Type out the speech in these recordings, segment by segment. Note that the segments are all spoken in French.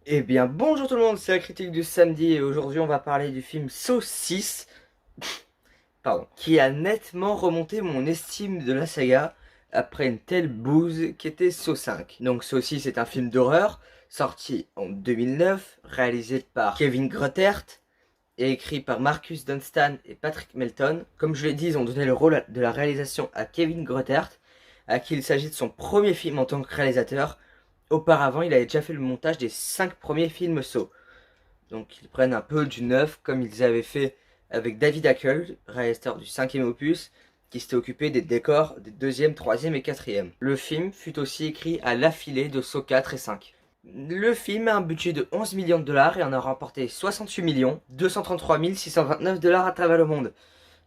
Eh bien, bonjour tout le monde, c'est la critique du samedi et aujourd'hui on va parler du film Saw 6, pardon, qui a nettement remonté mon estime de la saga après une telle bouse qu'était Saw 5. Donc Saw 6 est un film d'horreur sorti en 2009, réalisé par Kevin Grotert et écrit par Marcus Dunstan et Patrick Melton. Comme je l'ai dit, ils ont donné le rôle de la réalisation à Kevin Grotert, à qui il s'agit de son premier film en tant que réalisateur. Auparavant, il avait déjà fait le montage des 5 premiers films Saw. Donc ils prennent un peu du neuf comme ils avaient fait avec David Ackle, réalisateur du cinquième opus, qui s'était occupé des décors des deuxième, troisième et quatrième. Le film fut aussi écrit à l'affilée de Saw 4 et 5. Le film a un budget de 11 millions de dollars et en a remporté 68 millions 233 629 dollars à travers le monde.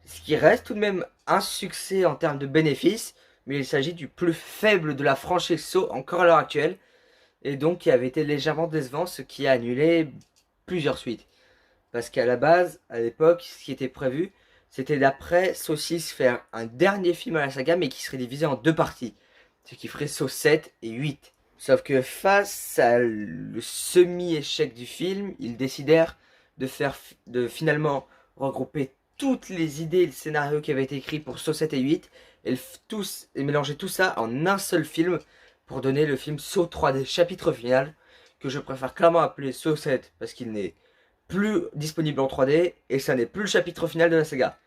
Ce qui reste tout de même un succès en termes de bénéfices, mais il s'agit du plus faible de la franchise Saw encore à l'heure actuelle, et donc qui avait été légèrement décevant, ce qui a annulé plusieurs suites. Parce qu'à la base, à l'époque, ce qui était prévu, c'était d'après Saw 6 faire un dernier film à la saga, mais qui serait divisé en deux parties. Ce qui ferait Saw 7 et 8. Sauf que face à le semi-échec du film, ils décidèrent de finalement regrouper toutes les idées et le scénario qui avaient été écrits pour Saw 7 et 8 et mélanger tout ça en un seul film pour donner le film Saw 3D chapitre final, que je préfère clairement appeler Saw 7 parce qu'il n'est plus disponible en 3D et ça n'est plus le chapitre final de la saga.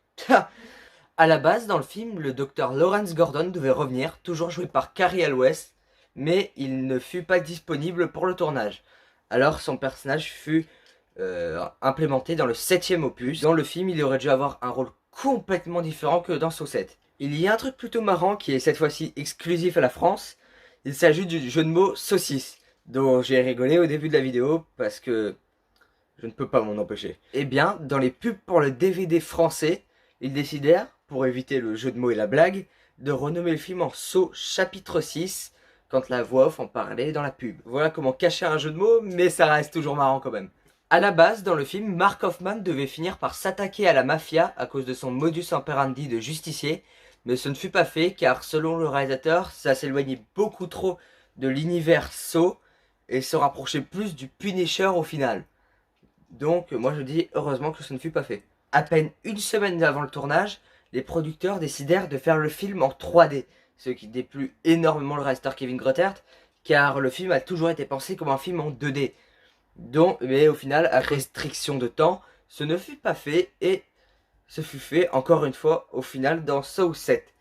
À la base, dans le film, le docteur Lawrence Gordon devait revenir, toujours joué par Cary Elwes, mais il ne fut pas disponible pour le tournage. Alors son personnage fut implémenté dans le septième opus. Dans le film, il aurait dû avoir un rôle complètement différent que dans Saw 7. Il y a un truc plutôt marrant qui est cette fois-ci exclusif à la France. Il s'agit du jeu de mots saucisse, dont j'ai rigolé au début de la vidéo parce que je ne peux pas m'en empêcher. Eh bien, dans les pubs pour le DVD français, ils décidèrent, pour éviter le jeu de mots et la blague, de renommer le film en Saw chapitre 6, quand la voix off en parlait dans la pub. Voilà comment cacher un jeu de mots, mais ça reste toujours marrant quand même. À la base, dans le film, Mark Hoffman devait finir par s'attaquer à la mafia à cause de son modus operandi de justicier, mais ce ne fut pas fait car selon le réalisateur, ça s'éloignait beaucoup trop de l'univers Saw et se rapprochait plus du Punisher au final. Donc moi je dis heureusement que ce ne fut pas fait. À peine une semaine avant le tournage, les producteurs décidèrent de faire le film en 3D, ce qui déplut énormément le réalisateur Kevin Grotert, car le film a toujours été pensé comme un film en 2D. Donc, mais au final, à restriction de temps, ce ne fut pas fait et ce fut fait encore une fois au final dans Saw 7.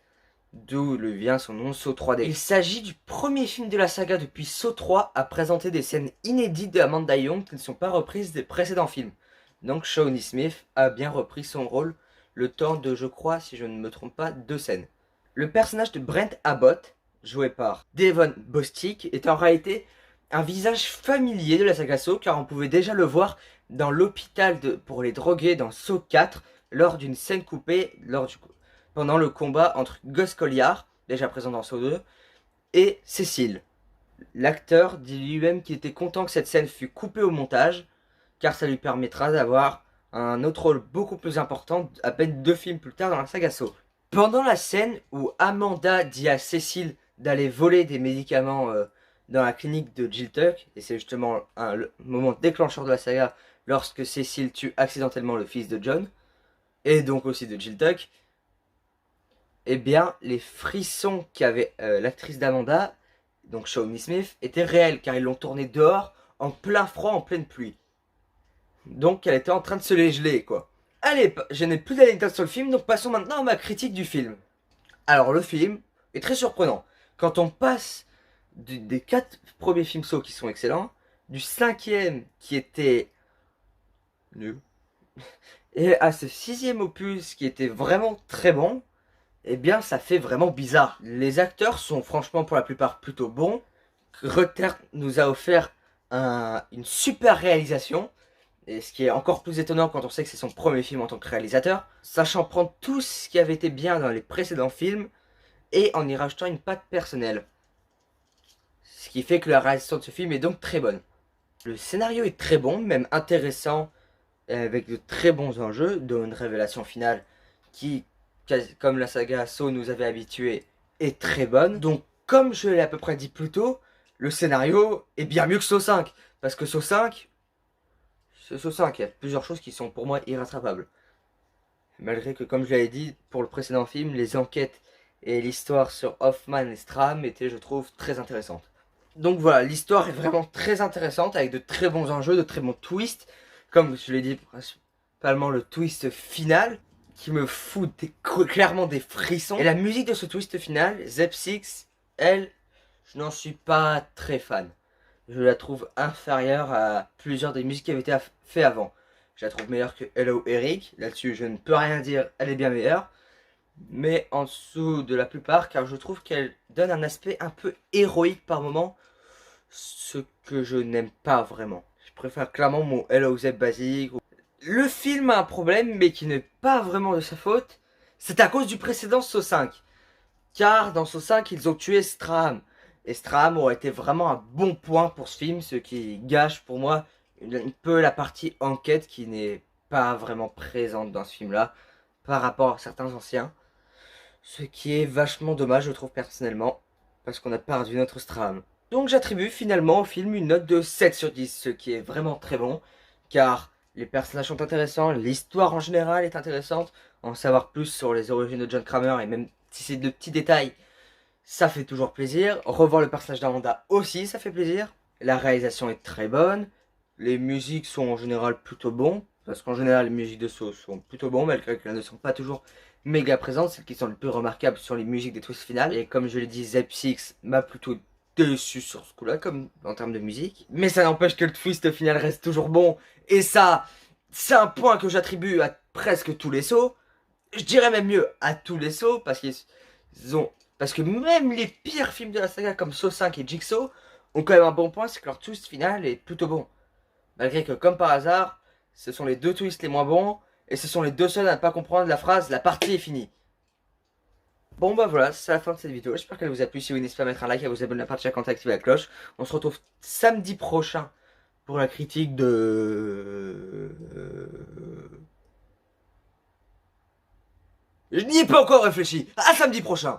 D'où le vient son nom Saw 3D. Il s'agit du premier film de la saga depuis Saw 3 à présenter des scènes inédites de Amanda Young qui ne sont pas reprises des précédents films. Donc Shawnee Smith a bien repris son rôle le temps de, je crois, si je ne me trompe pas, 2 scènes. Le personnage de Brent Abbott, joué par Devon Bostick, est en réalité un visage familier de la saga Saw car on pouvait déjà le voir dans l'hôpital pour les drogués dans Saw 4 lors d'une scène coupée pendant le combat entre Gus Colliard, déjà présent dans Saw 2, et Cécile. L'acteur dit lui-même qu'il était content que cette scène fût coupée au montage, car ça lui permettra d'avoir un autre rôle beaucoup plus important à peine 2 films plus tard dans la saga Saw. Pendant la scène où Amanda dit à Cécile d'aller voler des médicaments dans la clinique de Jill Tuck, et c'est justement le moment déclencheur de la saga lorsque Cécile tue accidentellement le fils de John, et donc aussi de Jill Tuck, eh bien, les frissons qu'avait l'actrice d'Amanda, donc Shawnee Smith, étaient réels, car ils l'ont tournée dehors, en plein froid, en pleine pluie. Donc, elle était en train de se les geler, quoi. Allez, je n'ai plus d'anecdotes sur le film, donc passons maintenant à ma critique du film. Alors, le film est très surprenant. Quand on passe des 4 premiers films Saw qui sont excellents, du cinquième qui était nul, et à ce sixième opus qui était vraiment très bon, eh bien ça fait vraiment bizarre. Les acteurs sont franchement pour la plupart plutôt bons. Rutter nous a offert une super réalisation, et ce qui est encore plus étonnant quand on sait que c'est son premier film en tant que réalisateur, sachant prendre tout ce qui avait été bien dans les précédents films et en y rajoutant une patte personnelle. Ce qui fait que la réalisation de ce film est donc très bonne. Le scénario est très bon, même intéressant, avec de très bons enjeux, dont une révélation finale qui, comme la saga Saw nous avait habitués, est très bonne. Donc, comme je l'ai à peu près dit plus tôt, le scénario est bien mieux que Saw 5. Parce que Saw 5, c'est Saw 5, il y a plusieurs choses qui sont pour moi irrattrapables. Malgré que, comme je l'avais dit pour le précédent film, les enquêtes et l'histoire sur Hoffman et Strahm étaient, je trouve, très intéressantes. Donc voilà, l'histoire est vraiment très intéressante, avec de très bons enjeux, de très bons twists. Comme je l'ai dit, principalement le twist final, qui me fout clairement des frissons. Et la musique de ce twist final, Zep Six, elle, je n'en suis pas très fan. Je la trouve inférieure à plusieurs des musiques qui avaient été faites avant. Je la trouve meilleure que Hello Eric. Là-dessus, je ne peux rien dire, elle est bien meilleure. Mais en dessous de la plupart, car je trouve qu'elle donne un aspect un peu héroïque par moment. Ce que je n'aime pas vraiment. Je préfère clairement mon Hello Zep basique. Le film a un problème, mais qui n'est pas vraiment de sa faute. C'est à cause du précédent Saw 5. Car dans Saw 5, ils ont tué Strahm. Et Strahm aurait été vraiment un bon point pour ce film, ce qui gâche pour moi un peu la partie enquête qui n'est pas vraiment présente dans ce film-là par rapport à certains anciens. Ce qui est vachement dommage, je trouve personnellement, parce qu'on a perdu notre Strahm. Donc j'attribue finalement au film une note de 7 sur 10, ce qui est vraiment très bon, car les personnages sont intéressants, l'histoire en général est intéressante, en savoir plus sur les origines de John Kramer, et même si c'est de petits détails, ça fait toujours plaisir. Revoir le personnage d'Amanda aussi, ça fait plaisir. La réalisation est très bonne, les musiques sont en général plutôt bonnes, parce qu'en général les musiques de Saw sont plutôt bonnes, malgré qu'elles ne sont pas toujours méga présentes, celles qui sont les plus remarquables sont les musiques des twists finales, et comme je l'ai dit, Zep Six m'a plutôt déçu sur ce coup-là, comme en termes de musique. Mais ça n'empêche que le twist final reste toujours bon. Et ça, c'est un point que j'attribue à presque tous les sauts. Je dirais même mieux à tous les sauts, parce qu'ils ont... Parce que même les pires films de la saga, comme Saw 5 et Jigsaw, ont quand même un bon point, c'est que leur twist final est plutôt bon. Malgré que, comme par hasard, ce sont les deux twists les moins bons, et ce sont les deux seuls à ne pas comprendre la phrase « la partie est finie ». Bon bah voilà, c'est la fin de cette vidéo, j'espère qu'elle vous a plu. Si oui, n'hésitez pas à mettre un like, à vous abonner à la partie, à activer la cloche. On se retrouve samedi prochain pour la critique de... Je n'y ai pas encore réfléchi. À samedi prochain.